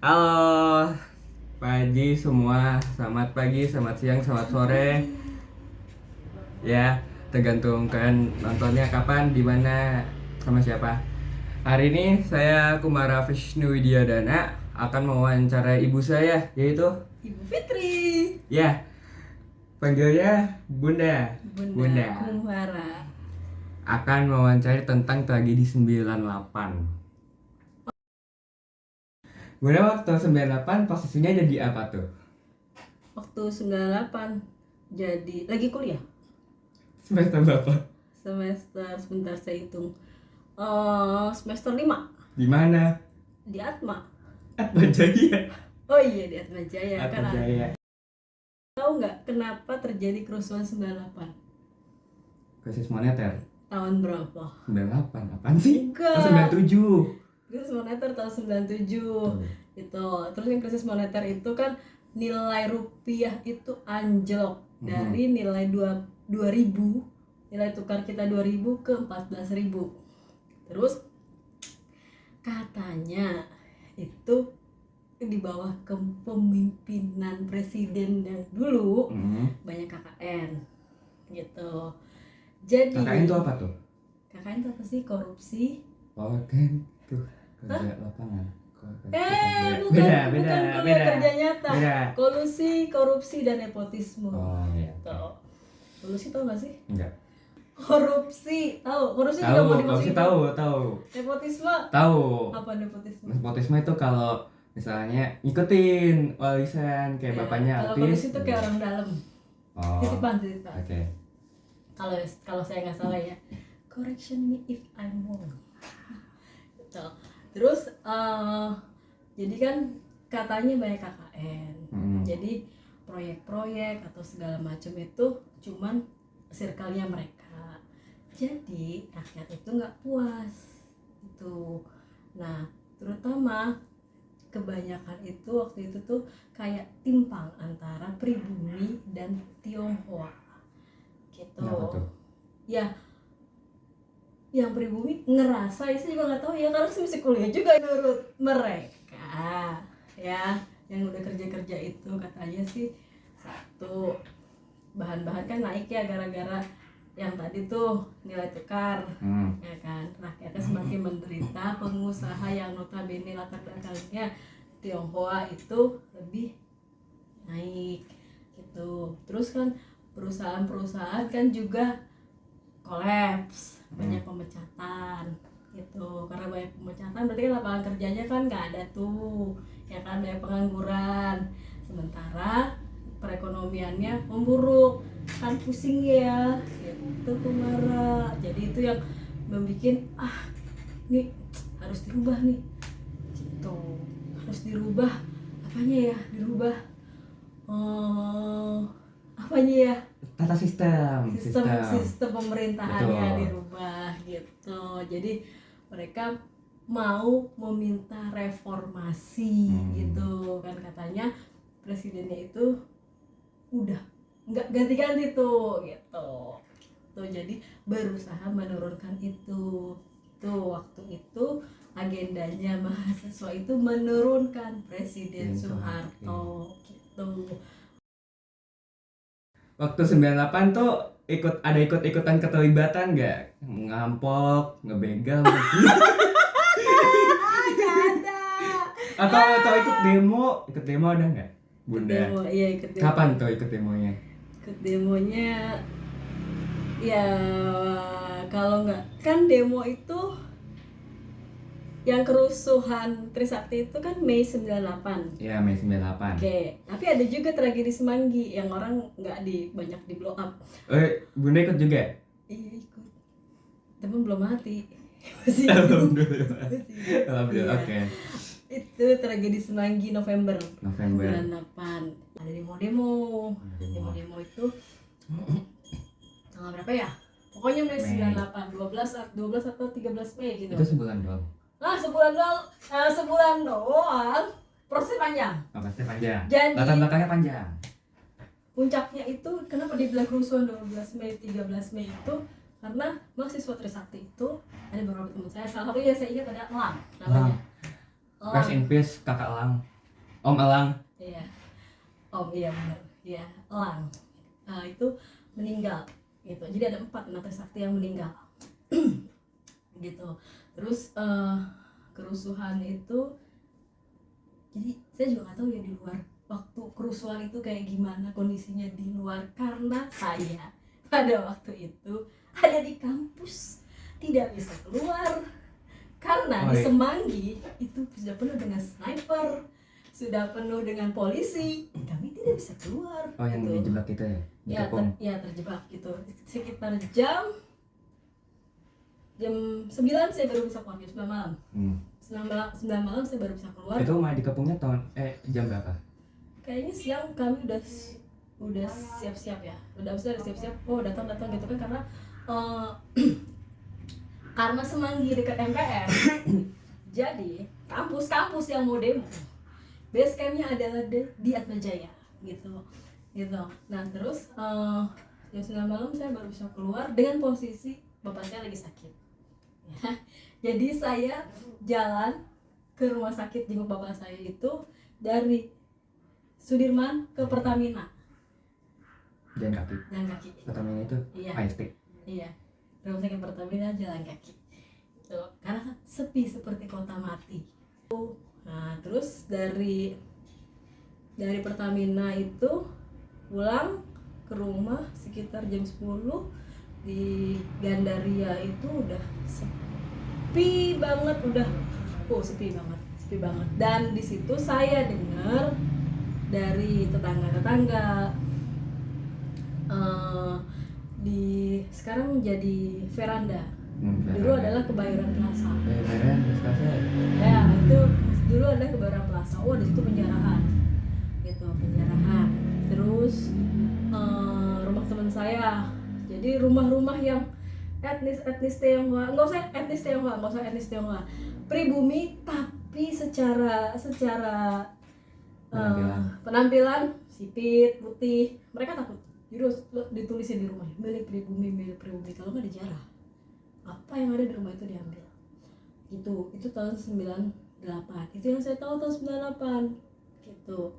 Halo pagi semua, selamat pagi, selamat siang, selamat sore. Ya, tergantung kalian nontonnya kapan, di mana, sama siapa. Hari ini saya Kumara Vishnu Widyadana akan mewawancarai ibu saya, yaitu Ibu Fitri. ya, panggilnya Bunda. Bunda Kumara. Akan mewawancari tentang tragedi 98. Bunda waktu 98 posisinya jadi apa tuh? Waktu 98 jadi lagi kuliah. Semester berapa? Semester sebentar saya hitung. Semester 5 Di mana? di Atma. Atma Jaya. Oh iya, di Atma Jaya. Atma Kan Jaya. tahu nggak kenapa terjadi kerusuhan 98? Krisis moneter Tahun berapa? 98 apaan sih? Enggak. Oh, 97. Krisis moneter tahun 97. Itu. Terus yang krisis moneter itu kan nilai rupiah itu anjlok dari nilai 2000, nilai tukar kita 2000 ke 14.000. Terus katanya itu di bawah kepemimpinan presiden yang dulu banyak KKN gitu. Jadi KKN itu apa tuh? KKN itu apa sih? Korupsi. Oh kan tuh kerja lapangan. Bukan beda. kerja nyata. Beda. Kolusi, korupsi dan nepotisme. Oh iya. Tuh. Kolusi tau gak sih? Enggak. Korupsi tahu? Korupsi juga mau dimasukin. Tahu. Nepotisme. Tahu. Apa nepotisme? Nepotisme itu kalau misalnya ngikutin warisan kayak bapaknya Kalau artis. kolusi itu kayak orang dalam. Oh. Titipan. Oke. Kalau saya nggak salah ya. Correction me if I'm wrong. Gitu. Terus jadi kan katanya banyak KKN. Jadi proyek-proyek atau segala macam itu cuman circle-nya mereka. Jadi rakyat itu nggak puas itu. Nah, terutama kebanyakan itu waktu itu tuh kayak timpang antara pribumi dan Tionghoa gitu. Kenapa tuh? Ya, yang pribumi ngerasa, saya juga nggak tahu ya karena saya masih kuliah juga. Menurut mereka ya yang udah kerja itu katanya sih satu, bahan-bahan kan naik ya gara-gara yang tadi tuh nilai tukar, ya kan, rakyatnya semakin menderita. Pengusaha yang notabene latar belakangnya Tionghoa itu lebih naik gitu. Terus kan perusahaan-perusahaan kan juga kolaps, banyak pemecatan gitu. Karena banyak pemecatan berarti kan lapangan kerjanya kan nggak ada tuh, ya kan, banyak pengangguran. Sementara perekonomiannya memburuk, kan pusing ya gitu Kumara. Jadi itu yang membuat ini harus dirubah nih gitu. Harus dirubah apanya ya? Dirubah apanya ya? Tata Sistem pemerintahannya. Betul. Dirubah gitu. Jadi mereka mau meminta reformasi gitu kan, katanya presidennya itu udah nggak ganti-ganti tuh gitu. Jadi berusaha menurunkan itu. Waktu itu agendanya mahasiswa itu menurunkan Presiden Soeharto gitu. Waktu 98 tuh ikut-ikutan keterlibatan nggak? Ngampok, ngebegal gitu. Nggak ada. Atau ikut demo ada nggak? Bunda. Demo, iya ikut demo. Kapan tuh ikut demonya? Ikut demonya ya kalau nggak kan demo itu yang kerusuhan Trisakti itu kan Mei 98. Iya, Mei 98. Oke, tapi ada juga tragedi Semanggi yang orang banyak di blow up. Bunda ikut juga? Iya ikut. Temen belum mati. Masih Alhamdulillah. Oke. Itu tragedi Semanggi November. 98. Ada demo itu tanggal berapa ya? Pokoknya Mei 98, 12 atau 13 Mei gitu. Itu sebulan doang. Sebulan doang. Prosesnya panjang. Prosesnya panjang. Jadi Latar belakangnya panjang. Puncaknya itu kenapa dibilang kerusuhan 12 Mei, 13 Mei itu karena mahasiswa Trisakti itu ada beberapa teman saya, salah satunya saya ingat ada Elang namanya. Rest in peace Kakak Elang. Om Elang. Iya. Iya benar. Iya, Elang. Itu meninggal gitu. Jadi ada 4 penata sakti yang meninggal. Gitu. Terus kerusuhan itu, jadi saya juga nggak tahu ya di luar waktu kerusuhan itu kayak gimana kondisinya di luar, karena saya pada waktu itu ada di kampus, tidak bisa keluar karena di Semanggi itu sudah penuh dengan sniper, sudah penuh dengan polisi, kami tidak bisa keluar. Yang gitu. dijebak kita ya? Terjebak gitu. Sekitar jam 9 saya baru bisa keluar, jam 9 malam. 9 malam saya baru bisa keluar. Itu rumah dikepungnya jam berapa? Kayaknya siang kami udah siap-siap ya. Udah siap-siap. Oh, datang gitu kan, karena karena Semanggi dekat MPR. Jadi, kampus-kampus yang mau demo, base campnya adalah di Atmajaya gitu. Nah, terus jam 9 malam saya baru bisa keluar dengan posisi bapak saya lagi sakit. Ya. Jadi saya jalan ke rumah sakit jenguk bapak saya itu dari Sudirman ke Pertamina. Jalan kaki. Pertamina itu stick. Iya. Rumah sakit Pertamina jalan kaki. Tuh, karena sepi seperti kota mati. Nah, terus dari Pertamina itu pulang ke rumah sekitar jam 10. Di Gandaria itu udah sepi banget, sepi banget. Dan di situ saya dengar dari tetangga sekarang jadi veranda. Dulu adalah Kebayoran Plaza. Ya, itu dulu ada Kebayoran Plaza. Oh, di situ penjarahan. Gitu, penjarahan. Terus rumah teman saya. Jadi rumah-rumah yang etnis Tionghoa, nggak usah etnis Tionghoa, pribumi, tapi secara penampilan sipit, putih, mereka takut. Jadi ditulisin di rumahnya, milik pribumi, kalau nggak dijarah. Apa yang ada di rumah itu diambil. Itu tahun 98. Itu yang saya tahu tahun 98. Gitu.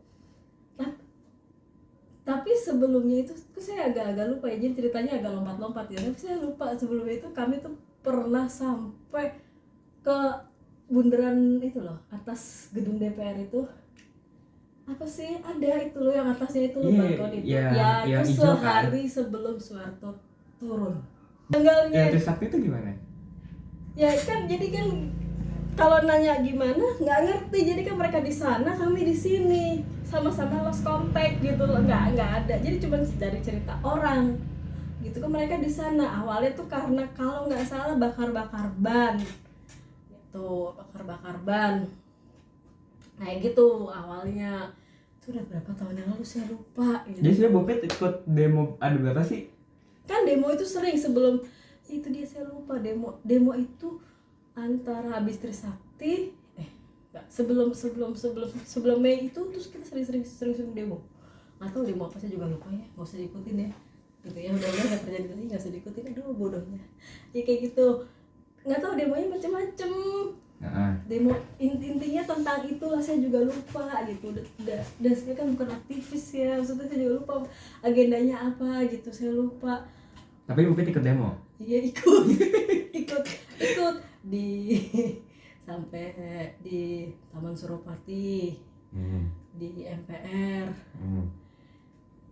Tapi sebelumnya itu saya agak lupa ya, jadi ceritanya agak lompat-lompat ya. Tapi saya lupa sebelumnya itu kami tuh pernah sampai ke bundaran itu loh, atas gedung DPR itu. Apa sih, ada itu loh yang atasnya itu loh, balkon itu. Itu sehari sebelum Soeharto turun. Tanggalnya. Trisakti itu gimana? Ya kan, jadi kan kalau nanya gimana nggak ngerti. Jadi kan mereka di sana, kami di sini, sama-sama lost contact gitu loh, nggak ada. Jadi cuma dari cerita orang gitu kan, mereka di sana awalnya tuh karena kalau nggak salah bakar ban gitu, kayak gitu awalnya. Itu udah berapa tahun yang lalu saya lupa gitu. Jadi saya Bopet ikut demo ada berapa sih? Kan demo itu sering sebelum itu, dia saya lupa. Demo itu antara habis Trisakti sebelum Mei itu, terus kita sering demo. Nggak tahu demo apa, saya juga lupa ya, nggak usah diikutin ya gitu ya, udah nggak terjadi lagi, nggak usah diikutin. Aduh, bodohnya ya kayak gitu. Nggak tahu, demonya macem-macem. Demo intinya tentang itulah, saya juga lupa gitu. Dan saya kan bukan aktivis ya, maksudnya saya juga lupa agendanya apa gitu, saya lupa. Tapi Bupit ikut demo? Iya, ikut di sampai di Taman Suropati, di MPR,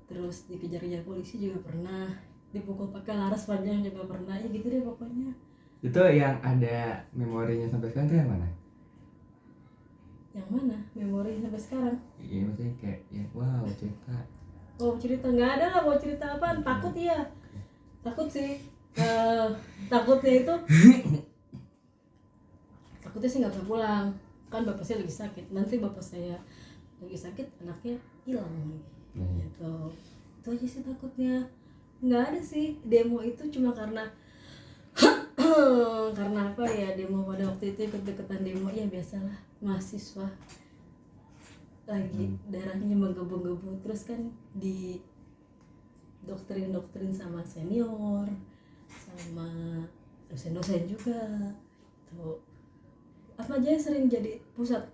terus dikejar-kejar polisi juga pernah, dipukul pakai laras panjang juga pernah, ya gitu deh pokoknya. Itu yang ada memorinya sampai sekarang tuh yang mana? Yang mana memorinya sampai sekarang? Iya, maksudnya kayak ya wow, cerita. Oh, cerita nggak ada lah, mau cerita apaan? Takut ya, takut sih. Takutnya itu sih nggak bisa pulang, kan bapak saya lagi sakit. Nanti bapak saya lagi sakit, anaknya hilang gitu. Itu aja sih takutnya. Nggak ada sih demo itu, cuma karena apa ya, demo pada waktu itu ikut-ikutan demo ya, biasalah mahasiswa lagi darahnya menggebu-gebu, terus kan di doktrin sama senior, sama dosen-dosen juga tuh. Apa aja sering jadi pusat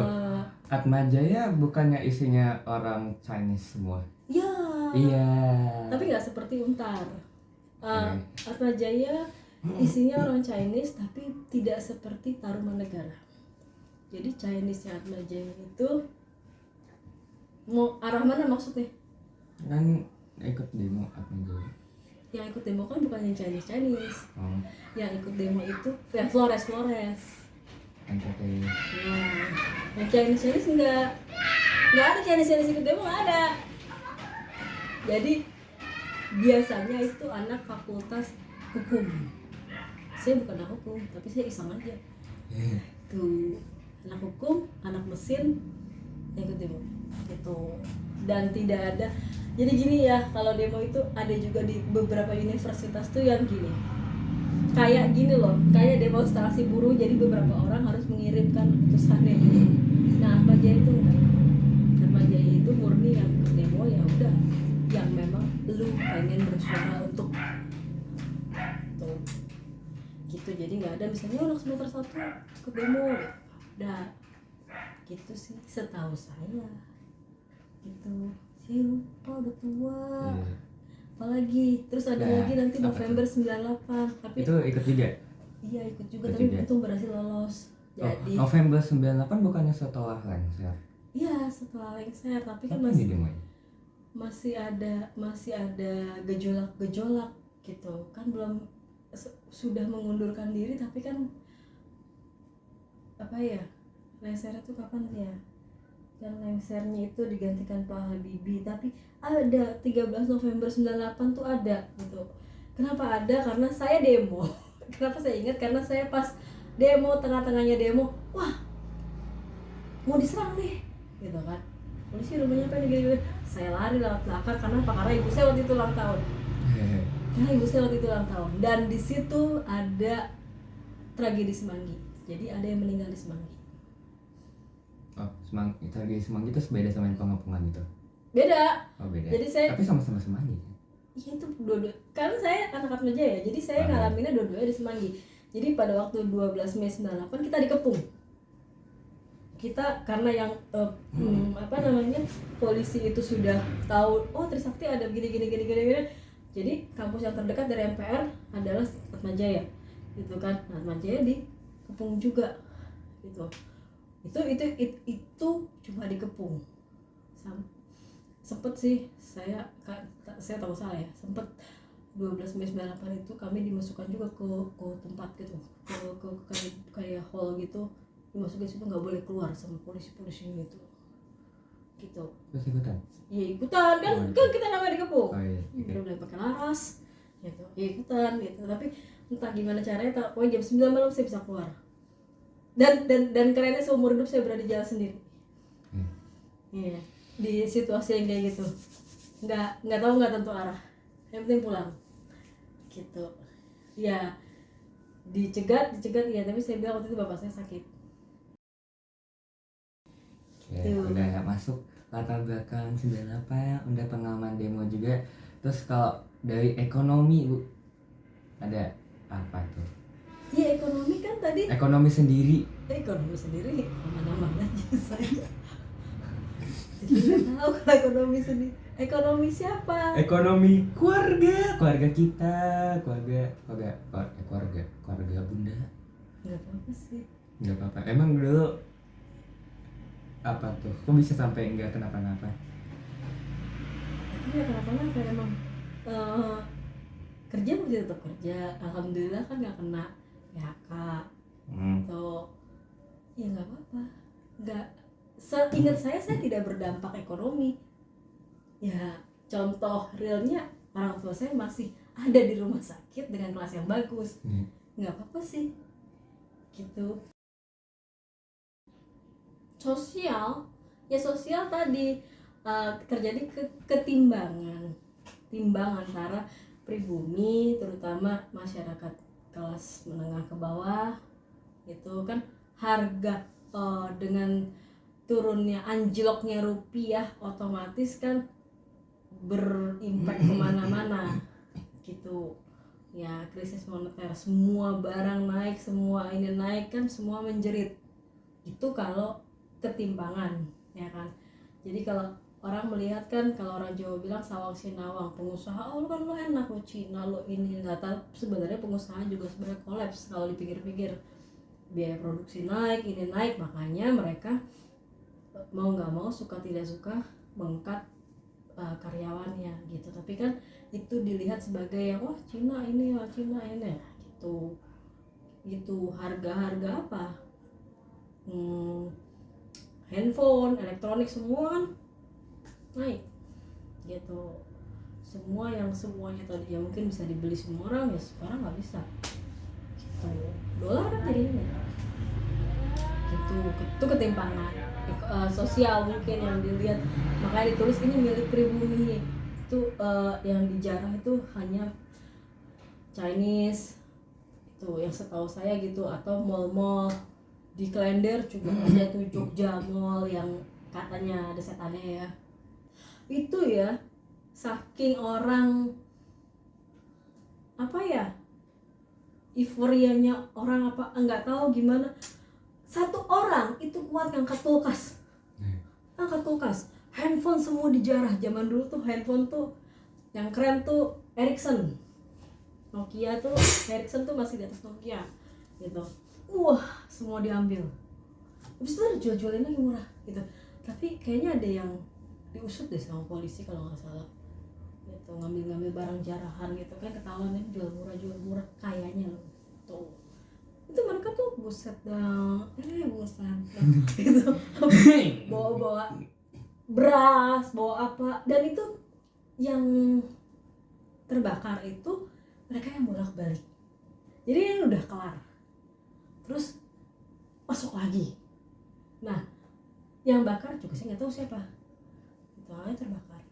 Eh, Atma Jaya bukannya isinya orang Chinese semua? ya, Iya. tapi nggak seperti Untar. Oke. Atma Jaya isinya orang Chinese tapi tidak seperti Tarumanegara. Jadi Chinese-nya Atma Jaya itu mau arah mana maksudnya? Kan ikut demo Atma Jaya. Yang ikut demo kan bukan yang Chinese. Oh, Yang ikut demo itu yang Flores. NTT. Nah, yang Chinese nggak ada Chinese ikut demo, nggak ada. Jadi biasanya itu anak fakultas hukum. Saya bukan anak hukum, tapi saya iseng aja. Tuh, anak hukum, anak mesin yang ikut demo. Gitu. Dan tidak ada. Jadi gini ya, kalau demo itu ada juga di beberapa universitas tuh yang gini. Kayak gini loh, kayak demonstrasi buruh, jadi beberapa orang harus mengirimkan utusannya. Nah, Atma Jaya itu enggak. Atma Jaya itu murni yang ikut demo ya udah, yang memang lu pengen bersuara untuk tuh gitu. Jadi nggak ada misalnya anak semester 1 ikut demo gitu. Udah gitu sih setahu saya gitu. Saya lupa, udah tua. Iya. Apalagi terus ada Nah, lagi nanti apa November 98, tapi Itu ikut juga? iya ikut juga, Ikut tapi juga. itu berhasil lolos. Jadi November 98 bukannya setelah lengser? iya setelah lengser, tapi kan Apa masih ini demonya? masih ada gejolak gitu kan, belum sudah mengundurkan diri, tapi kan apa ya, lengser itu kapan ya, dan lengsernya itu digantikan Pak Habibie, tapi ada 13 November 98 tuh ada gitu. Kenapa ada? Karena saya demo. Kenapa saya ingat? Karena saya pas demo, tengah-tengahnya demo, wah mau diserang nih gitu kan, polisi rumahnya apa nih gini-gini. Saya lari lewat belakang, karena apa? Karena ibu saya waktu itu ulang tahun. Dan di situ ada tragedi Semanggi, jadi ada yang meninggal di Semanggi. Oh, Semanggi itu beda sama yang pengapungan itu? Beda. Oh, beda. Jadi saya, Tapi sama-sama Semanggi kan? iya itu dua-dua, karena saya anak Atma Jaya, jadi saya ngalaminnya dua-duanya di Semanggi. Jadi pada waktu 12 Mei 98 kita dikepung. Kita karena yang polisi itu sudah tahu, oh Trisakti ada gini. Jadi kampus yang terdekat dari MPR adalah Atma Jaya, gitu kan. Nah, Atma Jaya dikepung juga, gitu. Itu cuma dikepung. Sempet sih saya tahu salah ya, sempet 12 Mei 98 itu kami dimasukkan juga ke tempat gitu, ke kayak hall gitu, dimasukin situ, nggak boleh keluar sama polisi gitu. Terus ikutan? Iya ikutan kan, kan kita namanya dikepung. Oh iya. Udah boleh pakai laras gitu, ya ikutan gitu. Tapi entah gimana caranya, pokoknya jam 9 malam saya bisa keluar. Dan kerennya seumur hidup saya berada di jalan sendiri. Iya, di situasi yang kayak gitu, nggak tahu, nggak tentu arah, yang penting pulang gitu ya. Dicegat ya, tapi saya bilang waktu itu bapak saya sakit. Oke, udah masuk latar belakang 98, udah pengalaman demo juga. Terus kalau dari ekonomi Bu, ada apa tuh? Iya ekonomi kan tadi. Ekonomi sendiri Kemana-mana aja saya. Jadi nggak tahu kalau ekonomi sendiri. Ekonomi siapa? Ekonomi keluarga kita, keluarga bunda. Nggak apa-apa sih. Nggak apa-apa. Emang dulu apa tuh? Kok bisa sampai nggak kenapa-napa? Nggak kenapa-napa emang. Kerja masih tetap kerja. Alhamdulillah kan nggak kena PHK. Tuh, ya nggak apa-apa. Nggak. Seingat saya tidak berdampak ekonomi. Ya contoh realnya, orang tua saya masih ada di rumah sakit dengan kelas yang bagus. Nggak apa-apa sih gitu. Sosial tadi terjadi ketimbangan antara pribumi, terutama masyarakat kelas menengah ke bawah itu kan, harga dengan turunnya, anjloknya rupiah otomatis kan berimpact kemana-mana gitu ya. Krisis moneter, semua barang naik, semua ini naik kan, semua menjerit. Itu kalau ketimpangan, ya kan. Jadi kalau orang melihat kan, kalau orang Jawa bilang sawang sinawang, pengusaha oh kan lo enak lo Cina lo ini, nggak tahu sebenarnya pengusaha juga sebenarnya kolaps kalau dipikir-pikir, biaya produksi naik, ini naik, makanya mereka mau nggak mau, suka tidak suka mengkat karyawannya gitu. Tapi kan itu dilihat sebagai yang wah Cina ini gitu. Harga apa handphone, elektronik semua kan naik gitu. Semuanya tadi yang mungkin bisa dibeli semua orang ya sekarang nggak bisa gitu. Dolar kan jadinya gitu. Itu ketimpangan sosial mungkin yang dilihat, makanya ditulis ini milik pribumi. Itu yang dijarah itu hanya Chinese itu yang setahu saya gitu, atau mall-mall di Klender juga ada tuh Jogja Mall yang katanya ada setannya ya. Itu ya saking orang apa ya, euforianya orang apa enggak tahu gimana, satu orang itu kuat ngangkat kulkas, handphone semua dijarah. Zaman dulu tuh handphone tuh yang keren tuh Ericsson, Nokia tuh, Ericsson tuh masih di atas Nokia gitu. Wah semua diambil, habis itu dijual-jualin lagi murah gitu. Tapi kayaknya ada yang diusut deh sama polisi kalau nggak salah gitu, ngambil barang jarahan gitu kan, ketahuan ya jual murah kayaknya loh tuh. Itu mereka tuh buset dah gitu bawa beras, bawa apa, dan itu yang terbakar itu mereka yang bolak-balik. Jadi ini udah kelar terus masuk lagi. Nah yang bakar juga saya nggak tahu siapa, itu aja terbakar.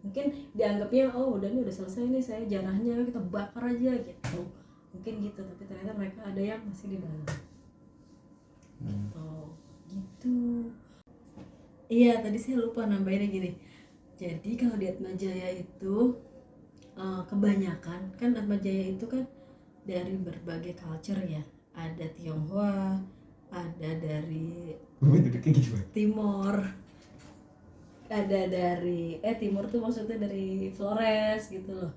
Mungkin dianggapnya oh udah nih udah selesai nih, saya jarahnya kita bakar aja gitu, mungkin gitu. Tapi ternyata mereka ada yang masih di dalam gitu. Iya tadi saya lupa nambahinnya gini. Jadi kalau di Atmajaya itu kebanyakan kan Atmajaya itu kan dari berbagai culture ya, ada Tionghoa, ada dari Timor, ada dari Timur tuh maksudnya dari Flores gitu loh,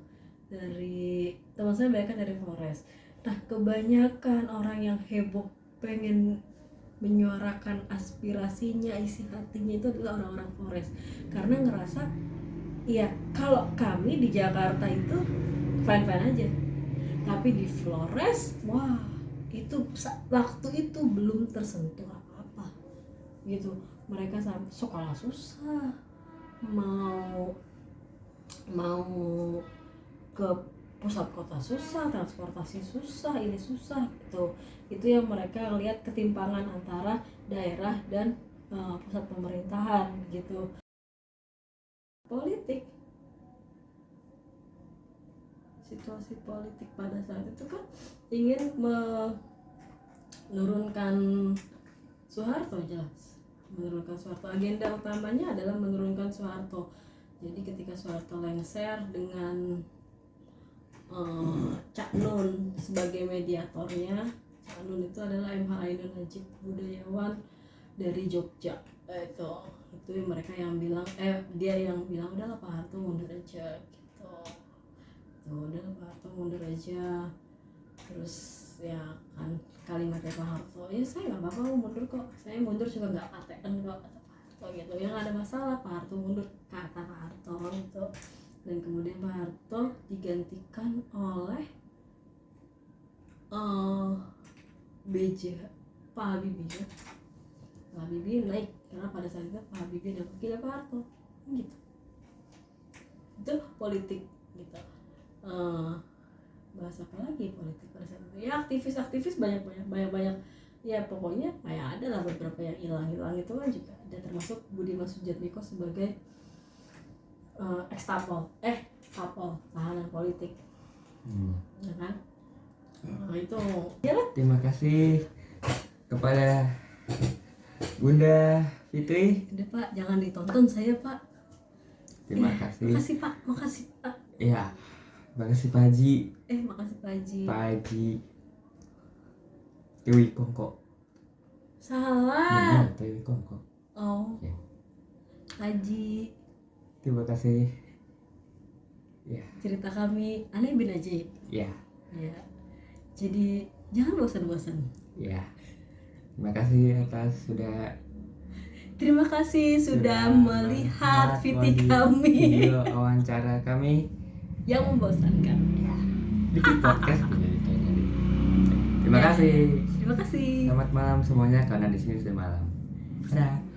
dari teman saya banyak dari Flores. Nah kebanyakan orang yang heboh pengen menyuarakan aspirasinya, isi hatinya itu adalah orang-orang Flores, karena ngerasa ya kalau kami di Jakarta itu fine-fine aja, tapi di Flores wah itu waktu itu belum tersentuh apa-apa gitu. Mereka sampai sekolah susah, mau ke pusat kota susah, transportasi susah, ini susah gitu. Itu yang mereka lihat ketimpangan antara daerah dan pusat pemerintahan gitu. Politik, situasi politik pada saat itu kan ingin menurunkan Soeharto, jelas menurunkan Soeharto. Agenda utamanya adalah menurunkan Soeharto. Jadi ketika Soeharto lengser dengan Cak Nun sebagai mediatornya. Cak Nun itu adalah MH Ainun Najib, budayawan dari Jogja. Itu mereka yang bilang dia yang bilang udahlah Pak Harto mundur aja gitu. Udahlah Pak Harto mundur aja. Terus ya kan kalimatnya Pak Harto, ya saya nggak apa-apa mundur kok, saya mundur juga nggak ATN kok, kata Pak Harto gitu. Yang ada masalah Pak Harto mundur, kata Pak Harto gitu. Dan kemudian Pak Harto digantikan oleh BJ Pak Habibie ya. Pak Habibie naik karena pada saat itu Pak Habibie adalah wakil Pak Harto gitu. Itu politik gitu. Bahas apa lagi politik pada saat itu ya, aktivis banyak ya, pokoknya kayak ada lah beberapa yang hilang itu kan juga ada, termasuk Budiman Sujatmiko sebagai Tapol tahanan politik ya kan. Itu ya lah. Terima kasih kepada Bunda Fitri. Udah Pak, jangan ditonton saya Pak. Terima kasih. Makasih Pak. Iya, makasih Pak Haji. Makasih Pak Haji. Pak Haji Dewi Kongko. Salah. Benar, kok. Oh. Ya. Haji. Terima kasih. Ya. Cerita kami aneh bin aja. Ya. Ya. Jadi jangan bosan-bosan. Ya. Terima kasih Terima kasih sudah melihat video kami video wawancara kami yang membosankan. Ya. bikin podcast punya ditanya deh. Terima Ya. kasih. Terima kasih. Selamat malam semuanya karena di sini sudah malam. Dadah.